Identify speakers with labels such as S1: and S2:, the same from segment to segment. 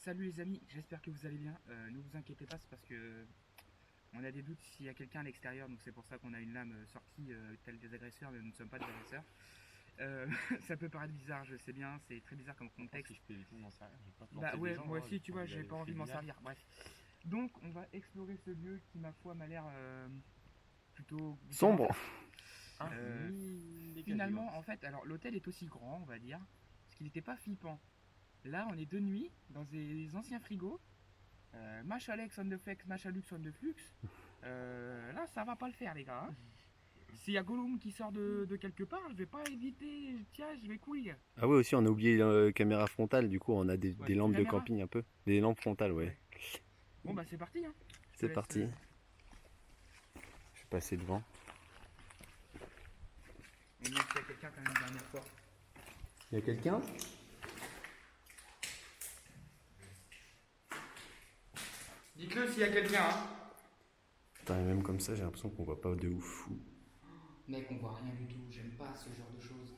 S1: Salut les amis, j'espère que vous allez bien. Ne vous inquiétez pas, c'est parce que on a des doutes s'il y a quelqu'un à l'extérieur, donc c'est pour ça qu'on a une lame sortie telle des agresseurs, mais nous ne sommes pas des agresseurs. Euh, Ça peut paraître bizarre, je sais bien, c'est très bizarre comme
S2: Franchement,
S1: contexte.
S2: si je peux éviter, j'en sais rien. J'ai pas
S1: Bah
S2: planté des
S1: ouais,
S2: gens,
S1: moi
S2: hein, j'ai
S1: aussi, tu
S2: pas
S1: vois,
S2: envie
S1: j'ai
S2: d'aller au
S1: pas envie de m'en
S2: tribunal.
S1: servir. Bref, donc on va explorer ce lieu qui, ma foi, m'a l'air plutôt bien
S3: Sombre.
S1: fait.
S2: Ah,
S1: Euh,
S2: ni dégagé, hein.
S1: Finalement, en fait, alors l'hôtel est aussi grand, on va dire, parce qu'il n'était pas flippant. Là, on est de nuit dans des anciens frigos. Match Alex on the flex, match Alux on the flux. Là, ça va pas le faire, les gars, hein. S'il y a Gollum qui sort de quelque part, je vais pas éviter. Tiens, je vais courir.
S3: Ah ouais, aussi, on a oublié la caméra frontale, du coup, on a des
S1: Ouais,
S3: lampes de
S1: caméra.
S3: camping un peu. Des lampes frontales, ouais.
S1: Ouais. Bon, bah, c'est parti, hein. Je te
S3: C'est
S1: laisse.
S3: parti. Je vais passer devant.
S1: On demande s'il y a quelqu'un quand même une dernière fois.
S3: Il y a quelqu'un?
S1: Dites-le s'il y a quelqu'un, hein.
S3: Putain, et même comme ça, j'ai l'impression qu'on voit pas de ouf fou.
S1: Mec, on voit rien du tout. J'aime pas ce genre de choses.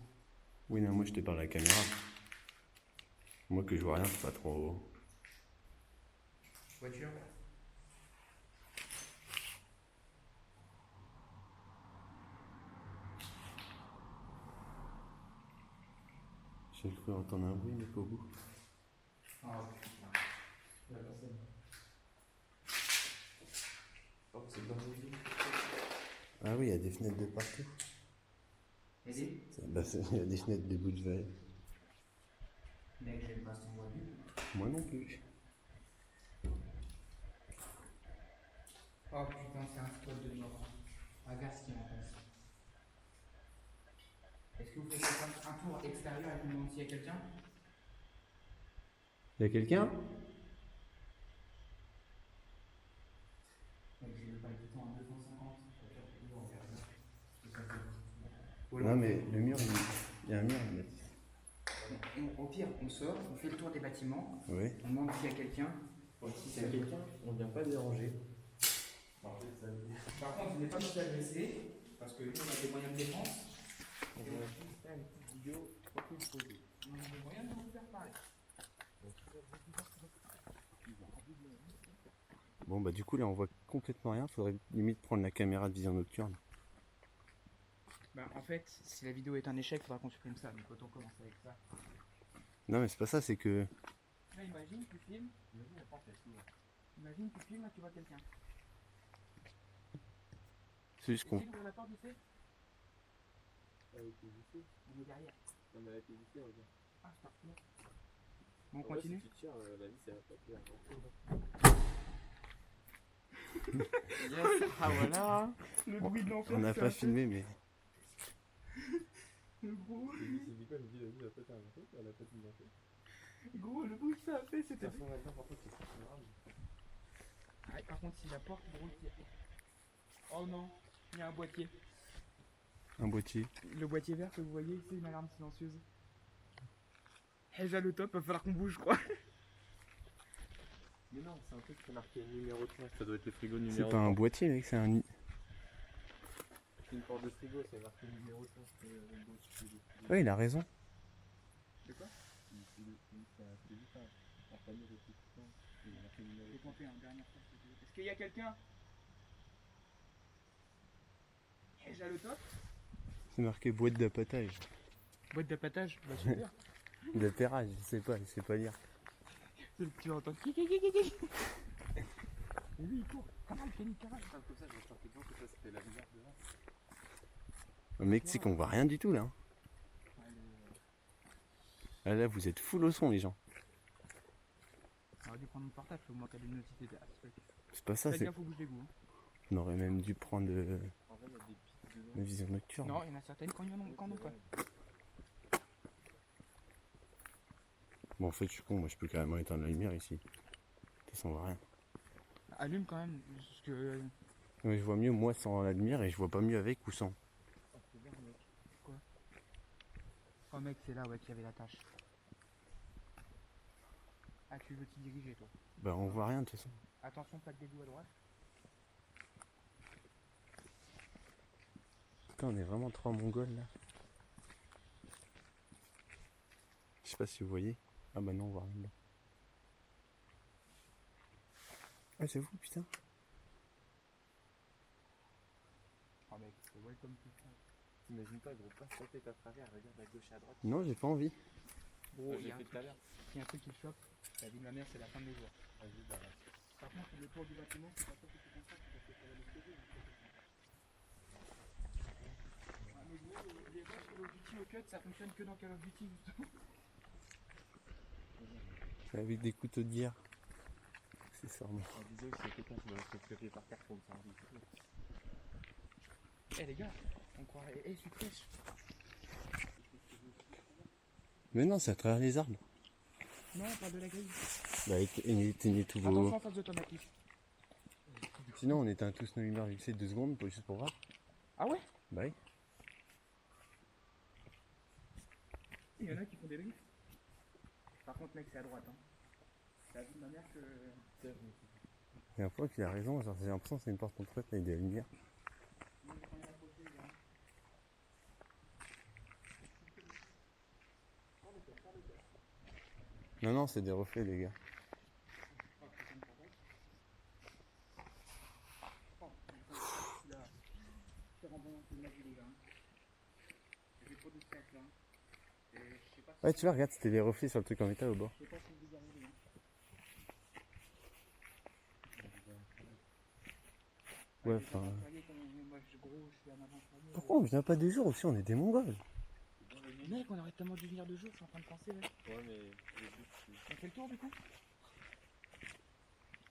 S3: Oui, non, moi je te parle à la caméra. Moi que je vois rien, c'est pas trop.
S1: Voiture.
S3: J'ai cru entendre un bruit, mais pas au bout.
S1: Oh putain. La personne.
S2: Oh, c'est dans les villes.
S3: Ah oui, il y a des fenêtres de partout.
S1: Vas-y.
S3: Il y a des fenêtres de bout de verre.
S1: Mec, j'aime pas ce qu'on voit du.
S3: Moi non plus.
S1: Oh putain, c'est un spot de mort. Regarde ce qu'il en pense. Est-ce que vous faites un tour extérieur et vous demandez s'il y a quelqu'un?
S3: Il y a quelqu'un?
S1: Donc je vais pas du temps à 250.
S3: Non, mais le mur, il y a un mur là.
S1: Au pire, on sort, on fait le tour des bâtiments,
S3: Oui.
S1: on demande s'il y a quelqu'un.
S2: S'il y a quelqu'un, on vient pas déranger.
S1: Par contre, vous n'êtes pas nous agresser, parce que nous on a des moyens de défense.
S2: On vient juste faire une petite vidéo tranquille posée.
S1: On a des moyens de vous faire parler.
S3: Bon, bah, du coup, là, on voit complètement rien. Faudrait limite prendre la caméra de vision nocturne.
S1: Bah, en fait, si la vidéo est un échec, il faudra qu'on supprime ça, donc autant commencer avec ça.
S3: Non, mais c'est pas ça, c'est que.
S1: Là, imagine, tu filmes. Imagine, tu filmes, là, tu vois quelqu'un.
S3: C'est juste qu'on.
S1: Essaye d'ouvrir la porte, vite fait.
S2: Elle était vissée.
S1: On est derrière.
S2: Non, mais elle était vissée, regarde.
S1: Ah, c'est parti. Bon, on
S2: En vrai,
S1: continue.
S2: si tu tires, la vis, elle va pas tenir.
S1: Yes, ah voilà. Le bruit de l'enfer.
S3: On n'a
S1: c'est
S3: pas
S1: un peu-
S3: filmé, mais.
S1: Le gros,
S2: J'ai dit, c'est dit quoi? Je me dis, la vis, elle va pas tenir. En fait, elle a pas tenu en fait.
S1: gros, le bruit que ça a fait,
S2: De
S1: c'était.
S2: toute façon, là-dedans, par contre, c'est pas grave.
S1: Ah, par contre, si la porte brouille. Oh non, il y a un boîtier.
S3: Un boîtier.
S1: Le boîtier vert que vous voyez, c'est une alarme silencieuse. Déjà le top, va falloir qu'on bouge, je crois.
S2: Mais non, c'est un truc qui est marqué numéro 5. Ça doit être le frigo numéro
S3: C'est
S2: 5.
S3: pas un boîtier, mec, c'est un.
S2: C'est une porte de frigo, c'est marqué numéro 5.
S3: Ouais, il a raison.
S1: De quoi?
S2: C'est juste un panier de petits points. Il est marqué numéro
S1: J'ai
S2: 5.
S1: compté un dernier fois. Est-ce qu'il y a quelqu'un? Déjà le top.
S3: C'est marqué boîte d'appâtage.
S1: Boîte d'appâtage, bah super.
S3: D'appairage, je sais pas lire.
S1: Tu vas entendre qui. Et lui il court. Cavale, Kenny, cavale.
S2: Comme ça, je vais sortir devant, que ça fait la lumière devant.
S3: Mec, tu sais qu'on voit rien du tout là. Ah, là, vous êtes full au son, les gens.
S1: J'aurais dû prendre mon portable, faut que moi qu'à luminosité de
S3: C'est pas ça,
S1: Faites
S3: c'est.
S1: gaffe au bouge d'égout.
S3: On aurait même dû prendre
S2: En vrai, il y a des pics dedans.
S3: la vision nocturne.
S1: Non, il y en a certaines quand non pas.
S3: Bon, en fait, je suis con, moi je peux carrément éteindre la lumière ici. De toute façon, on voit rien.
S1: Allume quand même, parce que.
S3: Ouais, je vois mieux moi sans la lumière et je vois pas mieux avec ou sans.
S1: Oh mec, c'est là ouais, qu'il y avait la tâche. Ah, tu veux t'y diriger toi.
S3: Bah, on voit rien de toute façon.
S1: Attention, plaque d'égout à droite.
S3: Putain, on est vraiment trop mongols là. Je sais pas si vous voyez. Ah bah non, on voit rien dedans. Ah, j'avoue, putain.
S1: Oh mec, c'est welcome to France.
S2: T'imagines pas, gros, passe ta tête à travers, regarde à gauche et à droite.
S3: Non, j'ai pas envie.
S1: Gros, il
S2: J'ai
S1: y a un
S2: fait tout à
S1: truc,
S2: l'heure.
S1: il y a un truc qui me choque. La vie de ma mère, c'est la fin de mes jours.
S2: Vas-y, bah.
S1: Par contre, le tour du bâtiment, c'est pas ça que tu penses ça, c'est parce que ça va l'exploser. Ah, mais gros, les vaches Call of Duty au cut, ça fonctionne que dans Call of Duty, justement.
S3: C'est avec des couteaux de guerre. C'est ça, moi.
S2: En disant que c'est quelqu'un qui m'a fait scraper par terre pour me faire un peu.
S1: Eh les gars, on croirait. Eh, je suis fraîche.
S3: Mais non, c'est à travers les arbres.
S1: Non, on parle de la grille.
S3: Bah, éteignez tous
S1: Attention
S3: vos.
S1: en face de ton actif.
S3: Sinon, on éteint tous nos lumières vite fait 2 secondes, juste pour voir.
S1: Ah ouais?
S3: Bah oui.
S1: Il y en a qui font des drifts. Par contre, mec, c'est à droite. Hein. C'est la vie de ma mère que.
S3: Et après qu'il a raison, genre, j'ai l'impression que c'est une porte entrouverte avec des lumières.
S1: Moi, j'ai pas rien à poser, les gars.
S3: Non, non, c'est des reflets, les gars.
S1: Oh, putain de patate. Oh, là. C'est remboursé de ma vie, les gars. J'ai trop de stress là. Et je sais pas si.
S3: Ouais, tu vois, regarde, c'était des reflets sur le truc en métal au bord.
S1: Je sais pas si vous y arrivez. Hein.
S3: Ouais, enfin.
S1: Moi, gros, je suis un aventurier.
S3: Pourquoi on vient pas de jour aussi? On est des Mongols.
S1: Mec, on aurait tellement dû venir de jour, je suis en train de penser. Ouais.
S2: Ouais, mais les buts,
S1: On fait le tour du coup?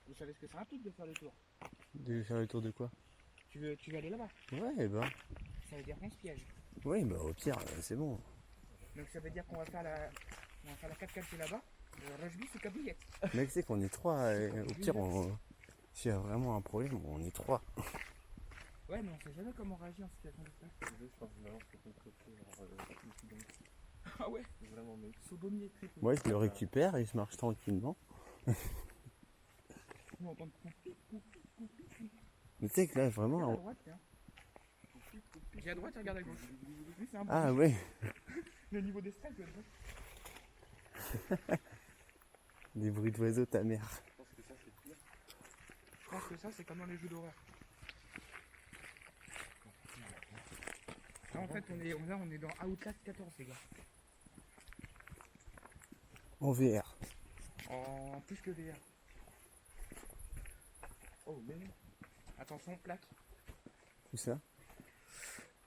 S1: Vous savez ce que ça implique de faire le tour?
S3: De faire le tour de quoi?
S1: Tu veux aller là-bas?
S3: Ouais, bah.
S1: Ça veut dire qu'on se piège.
S3: Oui, bah au pire, c'est bon.
S1: Donc ça veut dire qu'on va faire la 4x4 là-bas. Rugby sous cabriette.
S3: Mec, c'est qu'on est 3. Au pire, s'il y a vraiment un problème, on est 3.
S1: Ouais, mais on sait jamais comment réagir en situation de stress.
S2: les deux, je pense que je balance contre le côté, genre,
S1: Ah ouais?
S2: vraiment, mec.
S1: Sodomie et triple.
S3: Moi, je le récupère et je marche tranquillement.
S1: Nous on entend
S3: Mais tu sais que là,
S1: à
S3: vraiment.
S1: droite, tiens. J'ai à droite, regarde à gauche. Lui, c'est un
S3: Ah
S1: bruit.
S3: ouais,
S1: Le niveau des stress, je vois.
S3: des bruits d'oiseaux, ta mère.
S2: Je pense que ça, c'est pire.
S1: Je pense que ça, c'est comme dans les jeux d'horreur. Là, en fait, on est dans Outlast 14, les gars.
S3: En VR.
S1: En plus que VR.
S2: Oh, mais.
S1: Attention, plaque.
S3: Tout ça.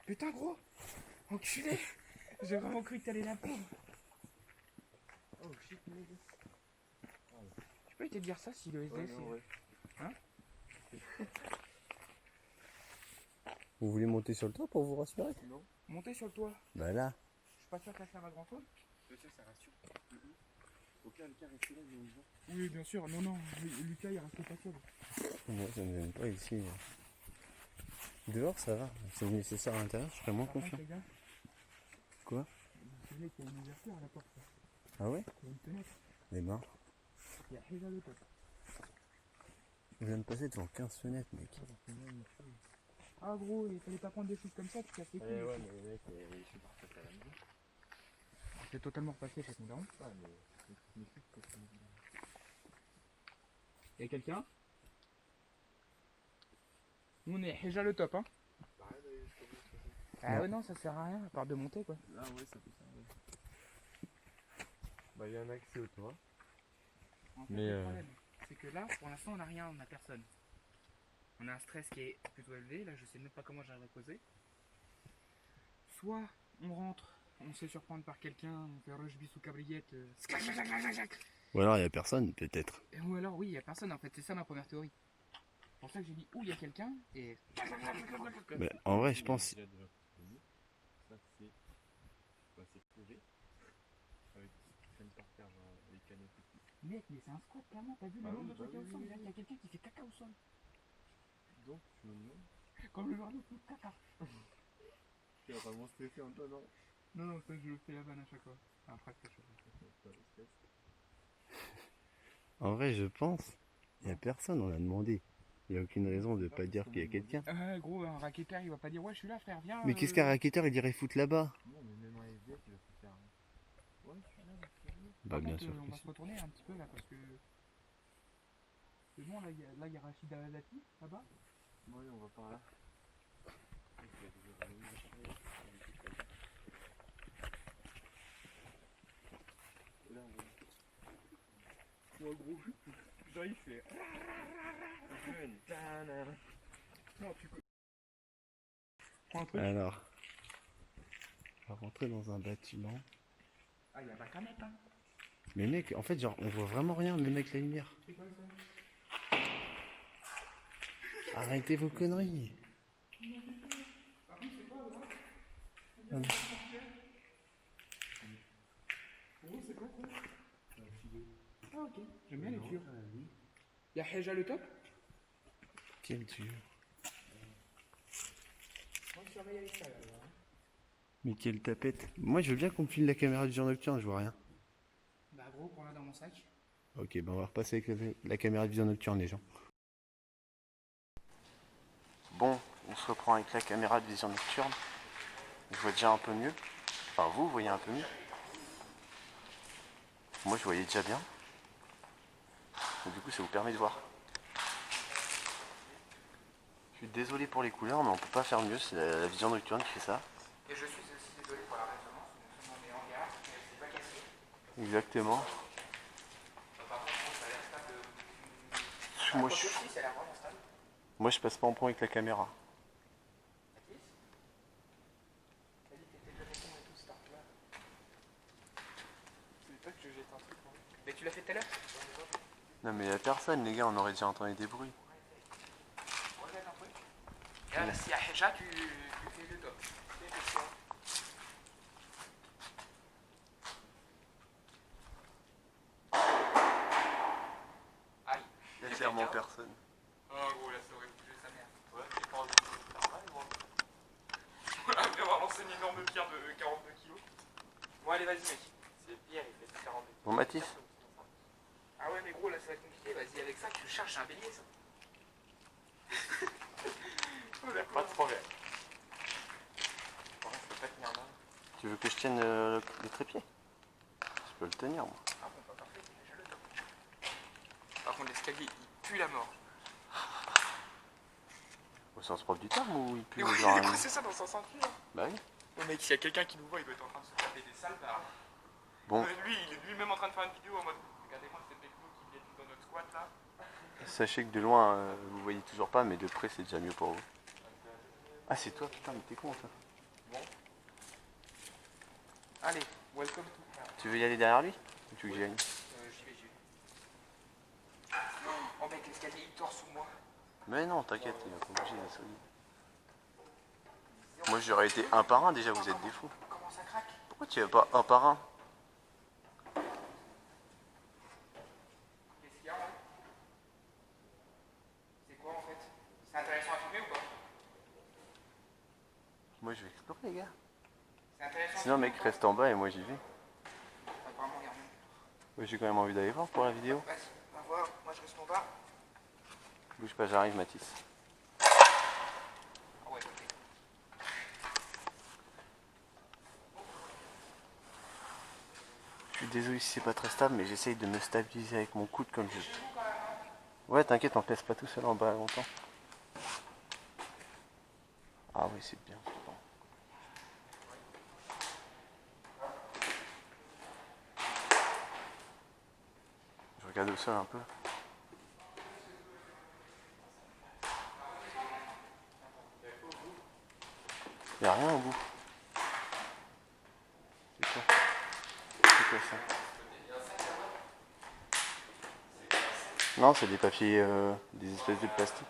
S1: Putain, gros! Enculé! J'ai vraiment cru que t'allais la prendre.
S2: Oh shit, mec.
S1: Je peux te dire ça si le SD
S2: Ouais,
S1: c'est.
S2: non, ouais.
S3: Vous voulez monter sur le toit pour vous rassurer?
S2: Non.
S1: Monter sur le toit.
S3: Bah là.
S1: Je suis pas sûr que ça sert à grand chose.
S2: Ça rassure. Au pire, le cas reste là, mais on y va.
S1: Oui, bien sûr. Non, non. Lucas, il reste pas seul.
S3: Moi, ça me gêne pas ici. Dehors, ça va. C'est nécessaire à l'intérieur, je serais moins
S1: Par contre,
S3: confiant.
S1: les gars,
S3: Quoi?
S1: c'est vrai qu'il y a une ouverture à la porte.
S3: Ah ouais?
S1: Il y a une fenêtre.
S3: Eh ben,
S1: Il y a déjà le top.
S3: je viens de passer devant 15 fenêtres, mec.
S1: Ah, gros, il fallait pas prendre des choses comme ça, tu casses les couilles.
S2: Eh ouais, mais mec, je suis parti à la maison.
S1: C'est totalement repassé chez ton daron.
S2: Ah, mais c'est que ça me dit.
S1: Y'a quelqu'un? Nous, on est déjà le top, hein. Ah ouais, non, ça sert à rien, à part de monter, quoi.
S2: Ah ouais, ça peut servir. Bah, il y a un accès au toit.
S1: En fait,
S2: Mais,
S1: le problème, c'est que là, pour l'instant, on n'a rien, on n'a personne. On a un stress qui est plutôt élevé. Là, je sais même pas comment j'arrive à causer. Soit on rentre, on se fait surprendre par quelqu'un, on fait rugby sous cabriette.
S3: Ou alors il y a personne, peut-être.
S1: Ou alors, oui, il n'y a personne en fait. C'est ça ma première théorie. C'est pour ça que j'ai dit où il y a quelqu'un et.
S3: Bah, en vrai, je pense.
S2: Ça, c'est. Bah, c'est prouvé. Avec ce qui traîne par terre, genre les canettes et tout.
S1: Mec, mais c'est un squat, clairement. T'as vu le
S2: Ah
S1: nombre
S2: oui,
S1: de trucs
S2: bah
S1: au
S2: oui,
S1: sol?
S2: oui,
S1: Là, il y a
S2: oui.
S1: quelqu'un qui fait caca au sol.
S2: Donc, je me demande.
S1: Comme le journal tout caca.
S2: Tu vas vraiment stresser en toi, non?
S1: Non, non, ça, je le fais la vanne à chaque fois. Après, c'est chaud.
S2: Pas le stress.
S3: En vrai, je pense. Il y a personne, on l'a demandé. Il n'y a aucune raison de pas dire qu'il y a quelqu'un.
S1: Gros, un raqueteur, il va pas dire ouais, je suis là, frère, viens.
S3: Mais qu'est-ce qu'un raquetteur il dirait foutre là-bas?
S2: Non, mais même un SDF, il va se faire. Ouais, je suis là, je suis là.
S3: Bah
S1: Par
S3: bien
S1: contre,
S3: sûr
S1: on
S3: que
S1: va
S3: si.
S1: se retourner un petit peu là parce que. C'est bon, là, il y a Rachida Dati, là-bas.
S2: Ouais, on va par là. Et là, on va. Moi, gros, putain, il fait.
S1: Non, tu prends un truc.
S3: Alors, on va rentrer dans un bâtiment.
S1: Ah, il y a pas qu'à mettre, hein.
S3: Mais mec, en fait, genre, on voit vraiment rien, même avec la lumière.
S1: C'est quoi ça?
S3: Arrêtez vos conneries.
S1: Par contre, c'est quoi, là?
S3: Ah, mais-
S1: Gros, c'est quoi ça? Ah, ok. J'aime bien les tuyaux. Il y a Heja le top?
S3: Quel dieu.
S1: Moi, je surveille avec ça, là.
S3: Mais quelle tapette. Moi, je veux bien qu'on me file la caméra du jour nocturne, je vois rien.
S1: Bah, gros, prends-la dans mon sac.
S3: Ok, ben on va repasser avec la caméra de vision nocturne, les gens. Bon, on se reprend avec la caméra de vision nocturne. Je vois déjà un peu mieux. Enfin, vous voyez un peu mieux. Moi, je voyais déjà bien. Donc, du coup, ça vous permet de voir. Je suis désolé pour les couleurs, mais on peut pas faire mieux. C'est la vision nocturne qui fait ça.
S1: Et je suis aussi désolé pour la résonance, donc tout le monde est en garde, mais elle s'est pas cassée.
S3: Exactement.
S1: Par contre, ça a l'air stable.
S3: Moi,
S1: Quoique si, ça a l'air vraiment stable.
S3: je passe pas en point avec la caméra.
S1: Mathis? T'as dit que t'étais déjà fait et tout, c'est parti là. C'est pas que je jette un truc, moi. Mais tu l'as fait tout à l'heure?
S3: Non, mais y a personne, les gars, on aurait déjà entendu des bruits.
S1: Rejette un truc. Et là, si à Heja, tu fais le top. Aïe.
S3: Y a clairement personne.
S1: Oh gros, là ça aurait bougé sa mère. Ouais, j'ai pas envie de faire mal, moi. Après avoir lancé une énorme pierre de 42 kilos. Bon, allez, vas-y, mec. C'est pierre, il fait 42.
S3: Bon, Mathis.
S1: Ah ouais, mais gros, là ça va être compliqué. Vas-y, avec ça, tu cherches un bélier, ça. Oh, pas de problème. Bon, je peux pas tenir là.
S3: Tu veux que je tienne le trépied? Je peux le tenir, moi.
S1: Ah bon, pas parfait, c'est déjà le top. Par contre, l'escalier, il pue la mort.
S3: Au sens propre du terme ou il pue
S1: Mais oui,
S3: genre
S1: mais c'est ça dans son sens.
S3: Bah oui.
S1: Oh mec, s'il y a quelqu'un qui nous voit, il doit être en train de se taper des salles là.
S3: Bon,
S1: Lui, il est lui-même en train de faire une vidéo en mode regardez-moi ces technos qui viennent dans notre squat là.
S3: sachez que de loin, vous voyez toujours pas, mais de près, c'est déjà mieux pour vous. Ah, c'est toi, putain, mais t'es con, ça.
S1: Bon. Allez, welcome to.
S3: Tu veux y aller derrière lui? Ou tu veux que j'y aille?
S1: J'y vais. Oh mec, l'escalier il tord sous moi.
S3: Mais non, t'inquiète, il va pas bouger, il est solide. Moi, j'aurais été un par un, déjà, vous êtes des fous.
S1: Comment ça craque?
S3: Pourquoi tu vas pas un par un?
S1: Qu'est-ce qu'il y a là? C'est quoi en fait? C'est intéressant à filmer ou pas?
S3: Moi, je vais explorer, les gars.
S1: C'est intéressant.
S3: Sinon, mec, reste en bas et moi, j'y vais.
S1: Apparemment, il y a rien.
S3: Ouais, j'ai quand même envie d'aller voir pour la vidéo.
S1: Vas-y, on va voir. Moi je reste en bas.
S3: Bouge pas, j'arrive, Mathis.
S1: Ah ouais, ok.
S3: Je suis désolé si c'est pas très stable, mais j'essaye de me stabiliser avec mon coude comme je. Ouais, t'inquiète, on te laisse pas tout seul en bas longtemps. Ah oui, c'est bien. Bon. Je regarde au sol un peu. Y'a rien au bout. C'est quoi? C'est quoi ça? Non, c'est des papiers, des espèces de plastique.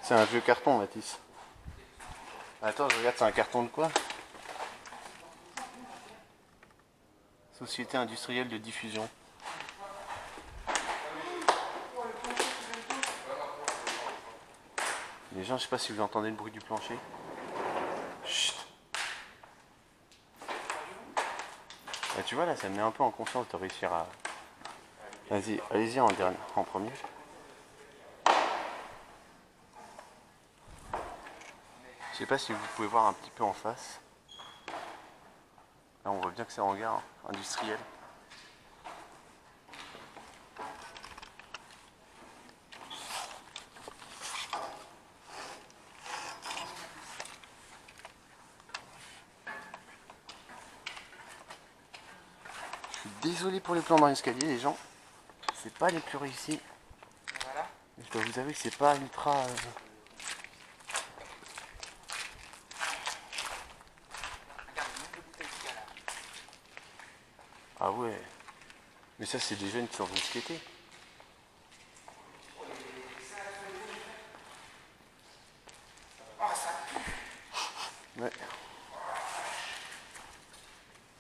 S3: C'est un vieux carton, Mathis. Attends, je regarde, c'est un carton de quoi? Société industrielle de diffusion. Les gens, je sais pas si vous entendez le bruit du plancher. Chut. Bah, tu vois là, ça me met un peu en confiance de réussir à. Vas-y, allez-y en dernier, en premier. Je sais pas si vous pouvez voir un petit peu en face. Là, on voit bien que c'est un hangar industriel. Je suis désolé pour les plans dans l'escalier, les gens. C'est pas les plus réussis.
S1: Voilà.
S3: Je dois vous avouer que c'est pas ultra.
S1: Regarde le nombre de bouteilles qu'il y a là.
S3: Ah ouais. Mais ça, c'est des jeunes qui sont venus skater.
S1: Oh, ça pue.
S3: Ouais.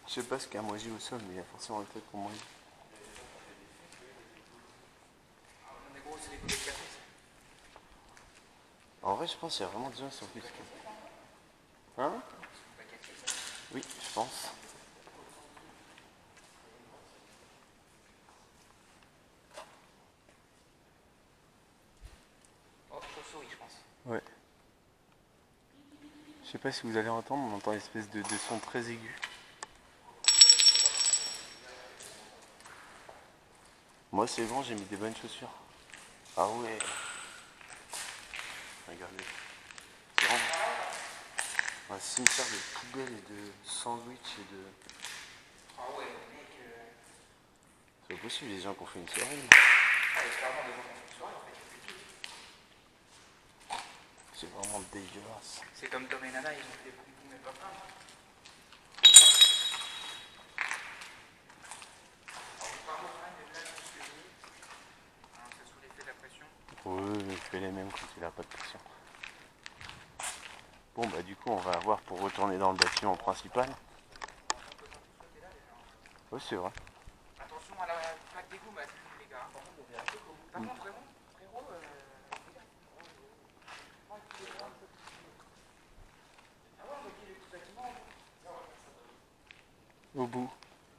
S3: Je sais pas ce qu'il y a moisi au sol, mais il y a forcément un truc pour moisi.
S1: Mais gros, c'est des bouteilles de café.
S3: En vrai, je pense qu'il y a vraiment des gens qui sont venus skater. Hein? Oui, je pense.
S1: Oh, chauve-souris, je pense.
S3: Ouais. Je sais pas si vous allez entendre, on entend une espèce de son très aigu. Moi, c'est bon, j'ai mis des bonnes chaussures. Ah ouais. Regardez. C'est vraiment un cimetière de poubelles et de sandwichs et de...
S1: Ah ouais, mec.
S3: C'est pas possible, les gens qui ont fait une soirée.
S1: Ah, c'est clairement des gens qui ont fait une soirée en fait.
S3: C'est vraiment dégueulasse.
S1: C'est comme Tom et Nana, ils ont fait des boum boum et pas plein. Alors, par contre, quand même, les blagues, tout ce que j'ai mis, hein, c'est sous l'effet de la pression.
S3: Oui, il fait les mêmes quand il a pas de pression. Bon, bah du coup, on va avoir pour retourner dans le bâtiment principal. Oui, c'est vrai.
S1: Attention à la plaque d'égout, ma les gars. Par contre, vraiment, frérot, ah ouais, on va dire les petits bâtiments.
S3: Au bout.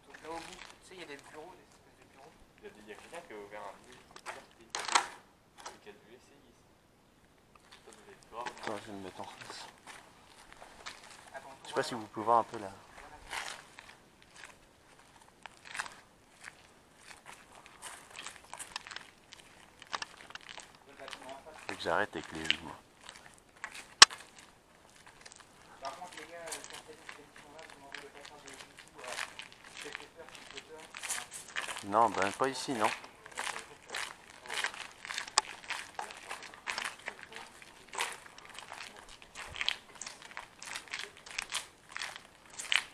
S1: Donc là, au bout, tu sais, il y a des bureaux, des espèces de bureaux.
S2: Il y a quelqu'un qui a ouvert un multi et qui a dû essayer ici. Ça devait être grave.
S3: Attends, je vais me mettre en face.
S1: Attends,
S3: Je sais pas si vous pouvez voir un peu là.
S1: le bâtiment en face.
S3: Faut que j'arrête avec les moi.
S1: Par contre, les gars, quand t'as dit cette émission-là, demandez le passage de YouTube à Shakespeare, Twitter.
S3: Non, ben pas ici, non.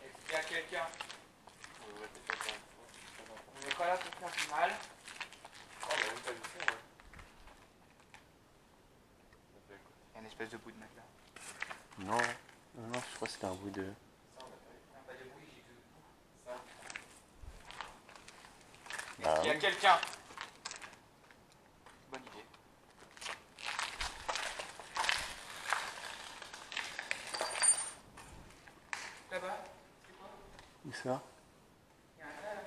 S1: Est-ce qu'il y a quelqu'un? On n'est pas là pour faire du mal.
S2: Oh, bah oui, t'as vu ça, ouais.
S1: Il y a une espèce de bout de matelas.
S3: Non, non, non, je crois que c'était un bout de...
S1: Pas de bruit, j'ai de bout.
S3: Bah,
S1: Est-ce qu'il y a
S3: oui.
S1: quelqu'un? Bonne idée. Là-bas, c'est quoi?
S3: Où ça?
S1: Il y a un gars là.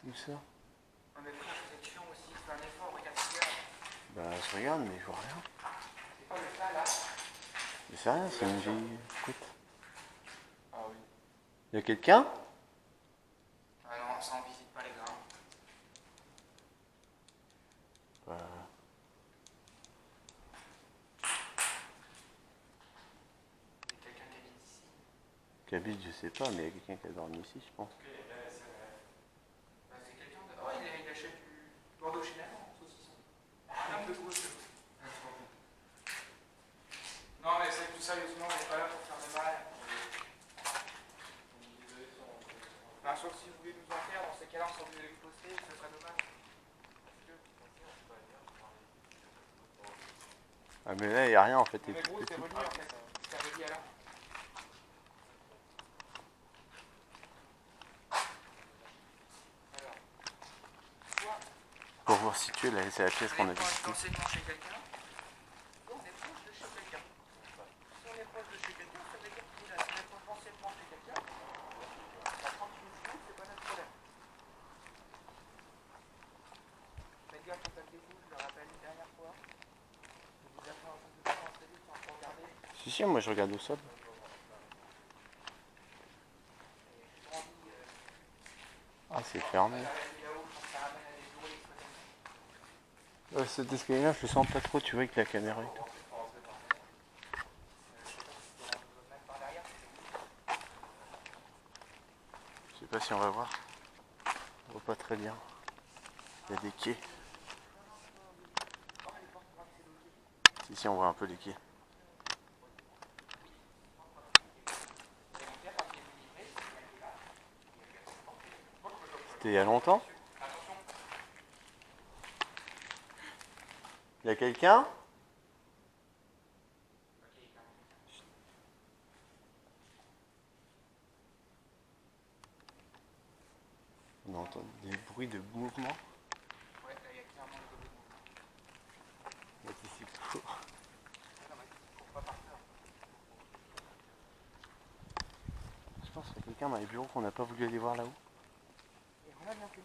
S3: Où ça?
S1: Non mais frère, vous êtes chiant aussi, fais un effort, regarde ce qu'il y a.
S3: Bah, je regarde, mais je vois rien.
S1: C'est pas le tas là?
S3: Mais c'est rien, c'est une vieille... Écoute.
S2: Ah oui.
S3: Y a quelqu'un?
S1: Ah non, ça on visite pas les gars.
S3: Bah...
S1: Il y a quelqu'un qui habite ici.
S3: Qui habite, je sais pas, mais il y a quelqu'un qui a dormi ici, je pense.
S1: Bah, c'est quelqu'un de... Oh, il achète du bandeau chez saucisson. Un homme de gauche. Non mais c'est tout sérieusement, on n'est pas là pour faire de mal. Bah, sauf si vous voulez nous en faire, dans ces cas-là, on s'en vient l'exposer, ce serait dommage.
S3: Ah, mais là, y a rien en fait.
S1: Non, mais gros, t'es revenu en fait. T'es revenu à là. Alors, soit
S3: Pour vous situer, là, c'est la pièce
S1: vous
S3: qu'on a
S1: êtes proche
S3: visitée.
S1: d'enseignement chez quelqu'un, soit on est proche de chez quelqu'un. Si on est proche de chez quelqu'un, ça veut dire que vous êtes potentiellement chez quelqu'un. La 30 minutes, c'est pas notre problème. Faites gaffe, contactez-vous, je le rappelle une dernière fois. Je vous appelle un peu de temps très vite, sans regarder.
S3: Si, si, moi je regarde au sol.
S1: Et je
S3: Ah, c'est fermé. Cet escalier-là, je le sens pas trop, tu vois, avec la caméra et tout. Je sais pas si on va voir. On voit pas très bien. Il y a des quais. Si, on voit un peu les quais. C'était il y a longtemps? Il y a quelqu'un? On entend des bruits de mouvement.
S1: Ouais, là, il y a clairement le double mouvement.
S3: Là, ici, il faut- Je pense qu'il y a quelqu'un dans les bureaux qu'on n'a pas voulu aller voir là-haut.
S1: Et on a bien fait.